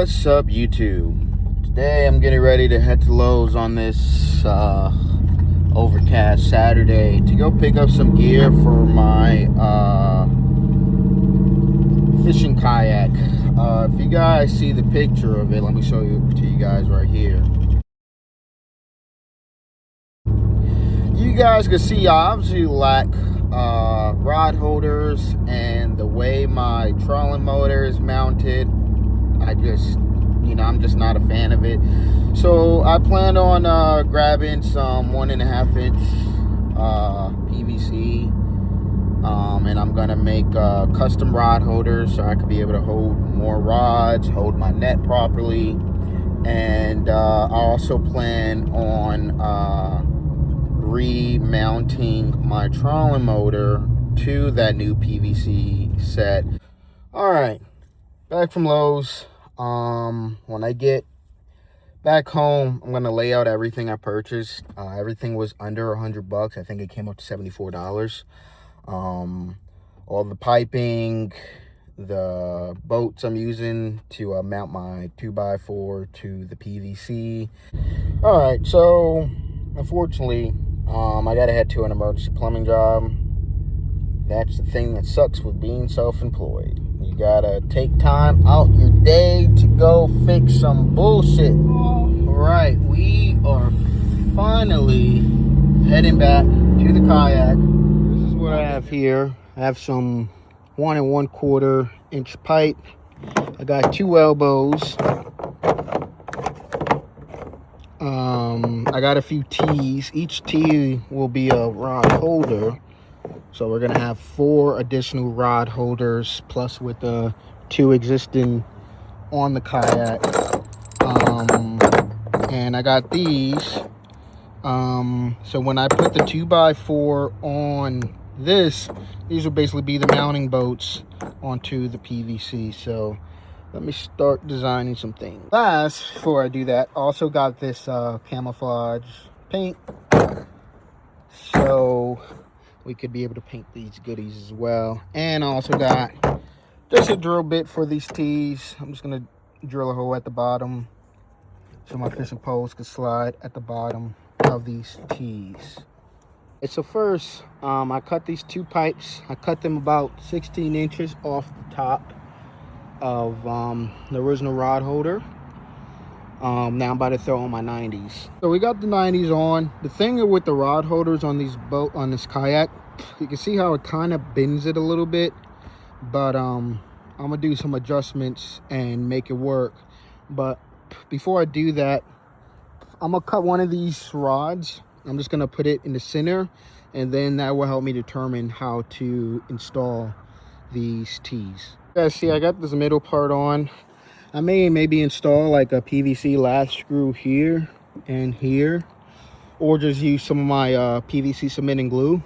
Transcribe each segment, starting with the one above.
What's up, YouTube? Today I'm getting ready to head to Lowe's on this overcast Saturday to go pick up some gear for my fishing kayak. If you guys see the picture of it, let me show you to you guys right here. You guys can see I obviously lack rod holders, and the way my trolling motor is mounted, I'm just not a fan of it. So I planned on grabbing some 1.5 inch PVC, and I'm gonna make custom rod holders so I could be able to hold more rods, hold my net properly. And I also plan on remounting my trolling motor to that new PVC set. All right, back from Lowe's. When I get back home, I'm gonna lay out everything I purchased. Everything was under $100. I think it came up to $74. All the piping, the boats I'm using to mount my 2x4 to the PVC. All right, so unfortunately, I gotta head to an emergency plumbing job. That's the thing that sucks with being self-employed. You gotta take time out your day to go fix some bullshit. All right, we are finally heading back to the kayak. This is what I have here. I have some 1 1/4 inch pipe. I got 2 elbows. I got a few T's. Each T will be a rod holder. So we're gonna have 4 additional rod holders, plus with the 2 existing on the kayak. And I got these. So when I put the 2x4 on this, these will basically be the mounting boats onto the PVC. So let me start designing some things. Last, before I do that, also got this camouflage paint. So we could be able to paint these goodies as well. And I also got just a drill bit for these tees. I'm just gonna drill a hole at the bottom so my fishing poles could slide at the bottom of these tees. And so first, I cut these 2 pipes. I cut them about 16 inches off the top of the original rod holder. Now I'm about to throw on my 90s. So we got the 90s on. The thing with the rod holders on this kayak, you can see how it kind of bends it a little bit, but I'm gonna do some adjustments and make it work. But before I do that, I'm gonna cut one of these rods. I'm just gonna put it in the center, and then that will help me determine how to install these tees. You guys see I got this middle part on. I may maybe install like a PVC last screw here and here, or just use some of my PVC cement and glue.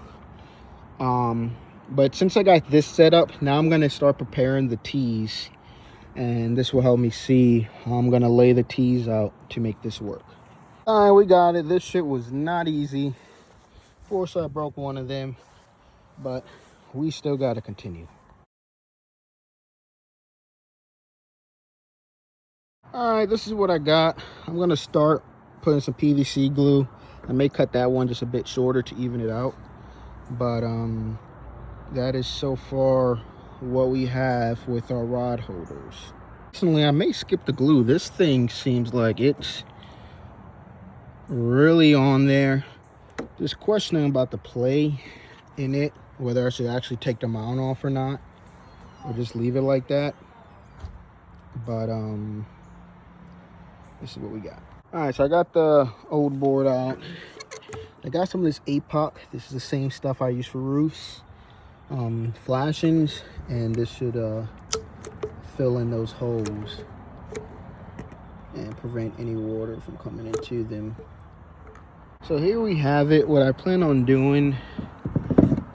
But since I got this set up, now I'm gonna start preparing the tees, and this will help me see how I'm gonna lay the tees out to make this work. All right, we got it. This shit was not easy. Of course, I broke one of them, but we still gotta continue. All right, this is what I got. I'm gonna start putting some PVC glue. I may cut that one just a bit shorter to even it out, but that is so far what we have with our rod holders. Personally, I may skip the glue. This thing seems like it's really on there. Just questioning about the play in it, whether I should actually take the mount off or not, or just leave it like that. But this is what we got. All right, so I got the old board out. I got some of this APOC. This is the same stuff I use for roofs, flashings, and this should fill in those holes and prevent any water from coming into them. So here we have it. What I plan on doing,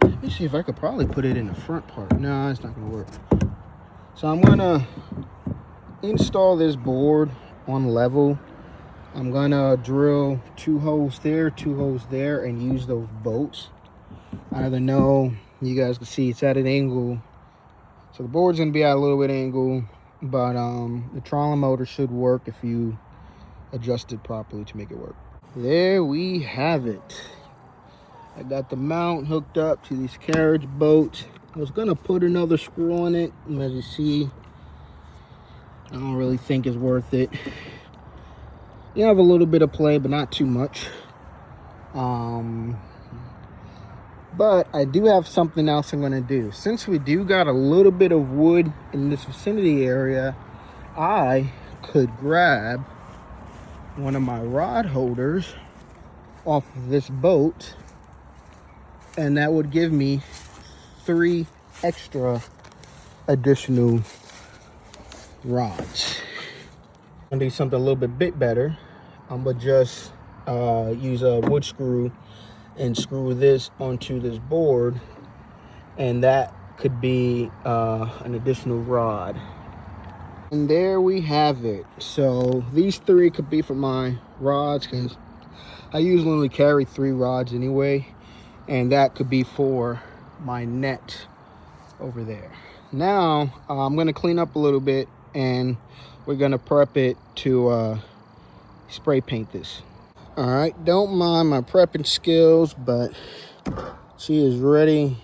let me see if I could probably put it in the front part. No, it's not gonna work. So I'm gonna install this board on level. I'm gonna drill 2 holes there, 2 holes there, and use those bolts. I don't know, you guys can see it's at an angle, so the board's gonna be at a little bit angle, but the trolling motor should work if you adjust it properly to make it work. There we have it. I got the mount hooked up to these carriage boats. I was gonna put another screw on it, and as you see, I don't really think it's worth it. You have a little bit of play, but not too much. But I do have something else I'm gonna do. Since we do got a little bit of wood in this vicinity area, I could grab one of my rod holders off of this boat, and that would give me 3 extra additional rods. I'm gonna do something a little bit better. I'm gonna just use a wood screw and screw this onto this board, and that could be an additional rod. And there we have it. So these 3 could be for my rods, because I usually only carry 3 rods anyway, and that could be for my net over there. Now I'm gonna clean up a little bit, and we're gonna prep it to spray paint this. All right, don't mind my prepping skills, but she is ready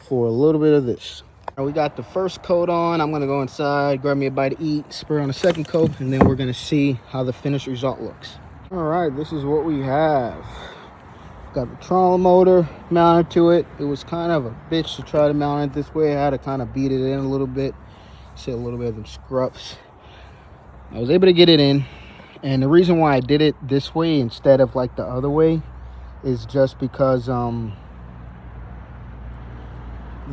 for a little bit of this. We got the first coat on. I'm gonna go inside, grab me a bite to eat, spray on the second coat, and then we're gonna see how the finished result looks. All right, this is what we have. Got the trolling motor mounted to it. It was kind of a bitch to try to mount it this way. I had to kind of beat it in a little bit. See a little bit of them scruffs. I was able to get it in. And the reason why I did it this way instead of like the other way is just because the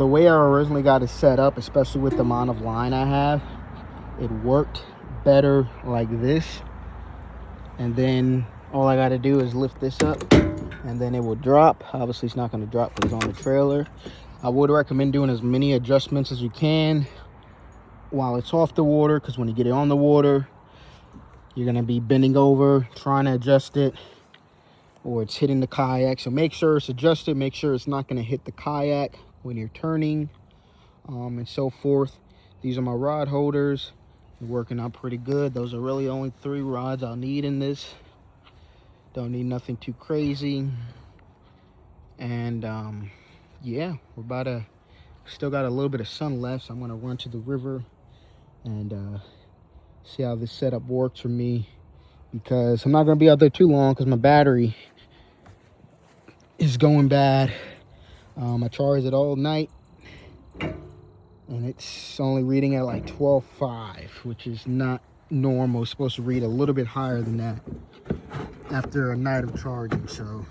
way I originally got it set up, especially with the amount of line I have, it worked better like this. And then all I got to do is lift this up, and then it will drop. Obviously it's not going to drop because it's on the trailer. I would recommend doing as many adjustments as you can while it's off the water, because when you get it on the water, you're going to be bending over trying to adjust it, or it's hitting the kayak. So make sure it's adjusted, make sure it's not going to hit the kayak when you're turning, and so forth. These are my rod holders. They're working out pretty good. Those are really only 3 rods I'll need in this. Don't need nothing too crazy. And yeah, we're about to, still got a little bit of sun left, so I'm going to run to the river and see how this setup works for me, because I'm not going to be out there too long because my battery is going bad. I charged it all night, and it's only reading at like 12.5, which is not normal. It's supposed to read a little bit higher than that after a night of charging. So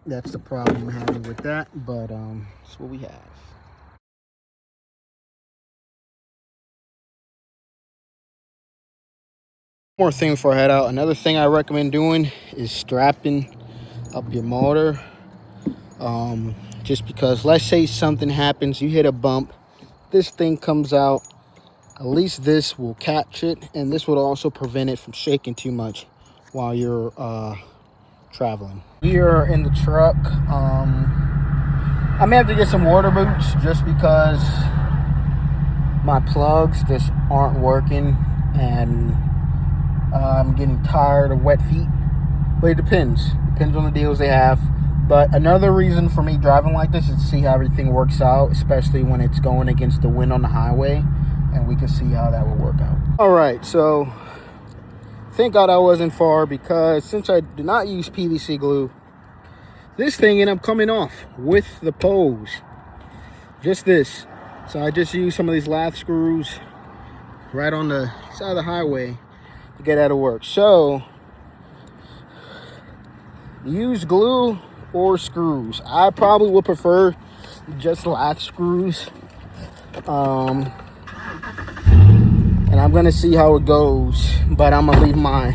that's the problem I'm having with that, but that's what we have. More thing before I head out. Another thing I recommend doing is strapping up your motor. Just because, let's say something happens, you hit a bump, this thing comes out, at least this will catch it, and this would also prevent it from shaking too much while you're traveling. We are in the truck. I may have to get some water boots just because my plugs just aren't working, and I'm getting tired of wet feet. But it depends on the deals they have. But another reason for me driving like this is to see how everything works out, especially when it's going against the wind on the highway, and we can see how that will work out. All right, so thank God I wasn't far, because since I did not use PVC glue, this thing ended up coming off with the poles. Just this. So I just used some of these lath screws right on the side of the highway to get out of work. So use glue or screws. I probably would prefer just lath screws. And I'm gonna see how it goes, but I'm gonna leave my